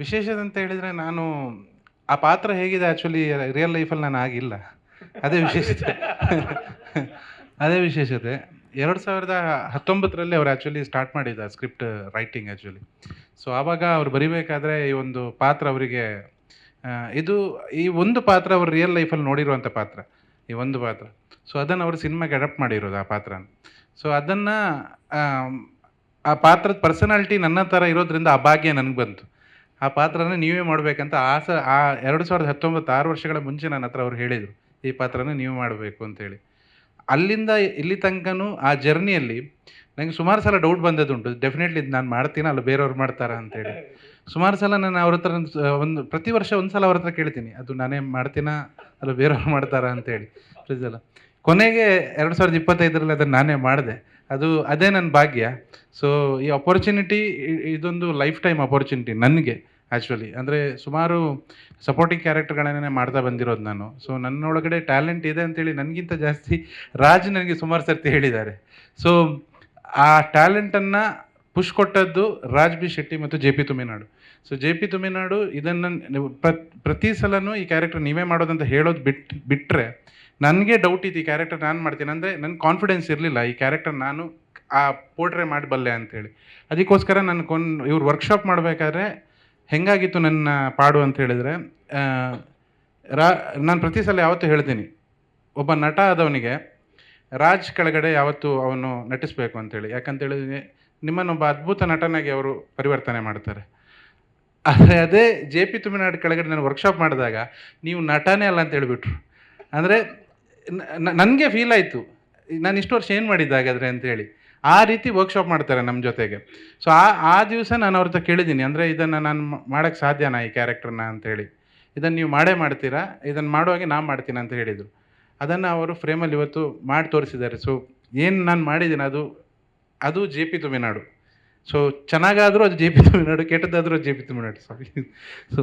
ವಿಶೇಷತೆ ಅಂತ ಹೇಳಿದರೆ ನಾನು ಆ ಪಾತ್ರ ಹೇಗಿದೆ ಆ್ಯಕ್ಚುಲಿ ರಿಯಲ್ ಲೈಫಲ್ಲಿ ನಾನು ಆಗಿಲ್ಲ. ಅದೇ ವಿಶೇಷತೆ. ಅದೇ ವಿಶೇಷತೆ. 2019ರಲ್ಲಿ ಅವ್ರು ಆ್ಯಕ್ಚುಲಿ ಸ್ಟಾರ್ಟ್ ಮಾಡಿದ ಸ್ಕ್ರಿಪ್ಟ್ ರೈಟಿಂಗ್ ಆ್ಯಕ್ಚುಲಿ. ಸೊ ಆವಾಗ ಅವ್ರು ಬರಿಬೇಕಾದ್ರೆ ಈ ಒಂದು ಪಾತ್ರ ಅವರಿಗೆ ಇದು ಈ ಒಂದು ಪಾತ್ರ ಅವ್ರು ರಿಯಲ್ ಲೈಫಲ್ಲಿ ನೋಡಿರುವಂಥ ಪಾತ್ರ. ಈ ಒಂದು ಪಾತ್ರ. ಸೊ ಅದನ್ನು ಅವರು ಸಿನಿಮಾಗೆ ಅಡಾಪ್ಟ್ ಮಾಡಿರೋದು ಆ ಪಾತ್ರನ. ಸೊ ಅದನ್ನು ಆ ಪಾತ್ರದ ಪರ್ಸನಾಲಿಟಿ ನನ್ನ ಥರ ಇರೋದ್ರಿಂದ ಆ ಭಾಗ್ಯ ನನಗೆ ಬಂತು. ಆ ಪಾತ್ರನ ನೀವೇ ಮಾಡಬೇಕಂತ ಆ 2019 6 ವರ್ಷಗಳ ಮುಂಚೆ ನನ್ನ ಹತ್ರ ಅವ್ರು ಹೇಳಿದರು, ಈ ಪಾತ್ರನ ನೀವು ಮಾಡಬೇಕು ಅಂತೇಳಿ. ಅಲ್ಲಿಂದ ಇಲ್ಲಿ ತನಕನೂ ಆ ಜರ್ನಿಯಲ್ಲಿ ನನಗೆ ಸುಮಾರು ಸಲ ಡೌಟ್ ಬಂದದ್ದುಂಟು. ಡೆಫಿನೆಟ್ಲಿ ಇದು ನಾನು ಮಾಡ್ತೀನಾ ಅಲ್ಲ ಬೇರೆಯವ್ರು ಮಾಡ್ತಾರಾ ಅಂತೇಳಿ. ಸುಮಾರು ಸಲ ನಾನು ಅವ್ರ ಹತ್ರ ಒಂದು ಪ್ರತಿ ವರ್ಷ ಒಂದು ಸಲ ಅವ್ರ ಹತ್ರ ಕೇಳ್ತೀನಿ, ಅದು ನಾನೇ ಮಾಡ್ತೀನಾ ಅಲ್ಲ ಬೇರೆಯವ್ರು ಮಾಡ್ತಾರಾ ಅಂತೇಳಿ ಪ್ರತಿ ಸಲ. ಕೊನೆಗೆ 2025ರಲ್ಲಿ ಅದನ್ನು ನಾನೇ ಮಾಡಿದೆ. ಅದೇ ನನ್ನ ಭಾಗ್ಯ. ಸೊ ಈ ಅಪರ್ಚುನಿಟಿ ಇದೊಂದು ಲೈಫ್ ಟೈಮ್ ಅಪರ್ಚುನಿಟಿ ನನಗೆ ಆ್ಯಕ್ಚುಲಿ. ಅಂದರೆ ಸುಮಾರು ಸಪೋರ್ಟಿಂಗ್ ಕ್ಯಾರೆಕ್ಟರ್ಗಳನ್ನೇ ಮಾಡ್ತಾ ಬಂದಿರೋದು ನಾನು. ಸೊ ನನ್ನೊಳಗಡೆ ಟ್ಯಾಲೆಂಟ್ ಇದೆ ಅಂತೇಳಿ ನನಗಿಂತ ಜಾಸ್ತಿ ರಾಜ್ ನನಗೆ ಸುಮಾರು ಸರ್ತಿ ಹೇಳಿದ್ದಾರೆ. ಸೊ ಆ ಟ್ಯಾಲೆಂಟನ್ನು ಪುಷ್ ಕೊಟ್ಟದ್ದು ರಾಜ್ ಬಿ ಶೆಟ್ಟಿ ಮತ್ತು J P Thuminad. So J P Thuminadu ಇದನ್ನು ನೀವು ಪ್ರತಿ ಸಲನೂ ಈ ಕ್ಯಾರೆಕ್ಟರ್ ನೀವೇ ಮಾಡೋದಂತ ಹೇಳೋದು ಬಿಟ್ಟರೆ ನನಗೆ ಡೌಟ್ ಇತ್ತು, ಈ ಕ್ಯಾರೆಕ್ಟರ್ ನಾನು ಮಾಡ್ತೀನಿ. ಅಂದರೆ ನನಗೆ ಕಾನ್ಫಿಡೆನ್ಸ್ ಇರಲಿಲ್ಲ ಈ ಕ್ಯಾರೆಕ್ಟರ್ ನಾನು ಆ ಪೋರ್ಟ್ರೇ ಮಾಡಬಲ್ಲೆ ಅಂಥೇಳಿ. ಅದಕ್ಕೋಸ್ಕರ ನಾನು ಇವ್ರು ವರ್ಕ್ಶಾಪ್ ಮಾಡಬೇಕಾದ್ರೆ ಹೆಂಗಾಗಿತ್ತು ನನ್ನ ಪಾಡು ಅಂತ ಹೇಳಿದರೆ, ನಾನು ಪ್ರತಿ ಸಲ ಯಾವತ್ತೂ ಹೇಳ್ತೀನಿ, ಒಬ್ಬ ನಟ ಆದವನಿಗೆ ರಾಜ್ ಕೆಳಗಡೆ ಯಾವತ್ತೂ ಅವನು ನಟಿಸಬೇಕು ಅಂತೇಳಿ. ಯಾಕಂತೇಳಿದ್ರೆ ನಿಮ್ಮನ್ನೊಬ್ಬ ಅದ್ಭುತ ನಟನಾಗಿ ಅವರು ಪರಿವರ್ತನೆ ಮಾಡ್ತಾರೆ. ಆದರೆ ಅದೇ ಜೆ ಪಿ ತುಮಿನಾಡು ಕೆಳಗಡೆ ನಾನು ವರ್ಕ್ಶಾಪ್ ಮಾಡಿದಾಗ ನೀವು ನಟನೇ ಅಲ್ಲ ಅಂತ ಹೇಳಿಬಿಟ್ರು. ಅಂದರೆ ನನಗೆ ಫೀಲ್ ಆಯಿತು, ನಾನು ಇಷ್ಟು ವರ್ಷ ಏನು ಮಾಡಿದ್ದೆ ಹಾಗಾದರೆ ಅಂತೇಳಿ. ಆ ರೀತಿ ವರ್ಕ್ಶಾಪ್ ಮಾಡ್ತಾರೆ ನಮ್ಮ ಜೊತೆಗೆ. ಸೊ ಆ ದಿವಸ ನಾನು ಅವ್ರ ಹತ್ರ ಕೇಳಿದ್ದೀನಿ, ಅಂದರೆ ಇದನ್ನು ನಾನು ಮಾಡೋಕ್ಕೆ ಸಾಧ್ಯನಾ ಈ ಕ್ಯಾರೆಕ್ಟರ್ನ ಅಂತೇಳಿ. ಇದನ್ನು ನೀವು ಮಾಡೇ ಮಾಡ್ತೀರಾ, ಇದನ್ನು ಮಾಡುವಾಗೆ ನಾನು ಮಾಡ್ತೀನಿ ಅಂತ ಹೇಳಿದರು. ಅದನ್ನು ಅವರು ಫ್ರೇಮಲ್ಲಿ ಇವತ್ತು ಮಾಡಿ ತೋರಿಸಿದ್ದಾರೆ. ಸೊ ಏನು ನಾನು ಮಾಡಿದ್ದೀನಿ ಅದು ಜೆ ಪಿ ತುಮಿನಾಡು. ಸೊ ಚೆನ್ನಾಗಾದರೂ ಅದು ಜೆ ಪಿ ತುಮಿನಾಡು, ಕೆಟ್ಟದ್ದಾದರೂ J P Thuminad. Sorry. So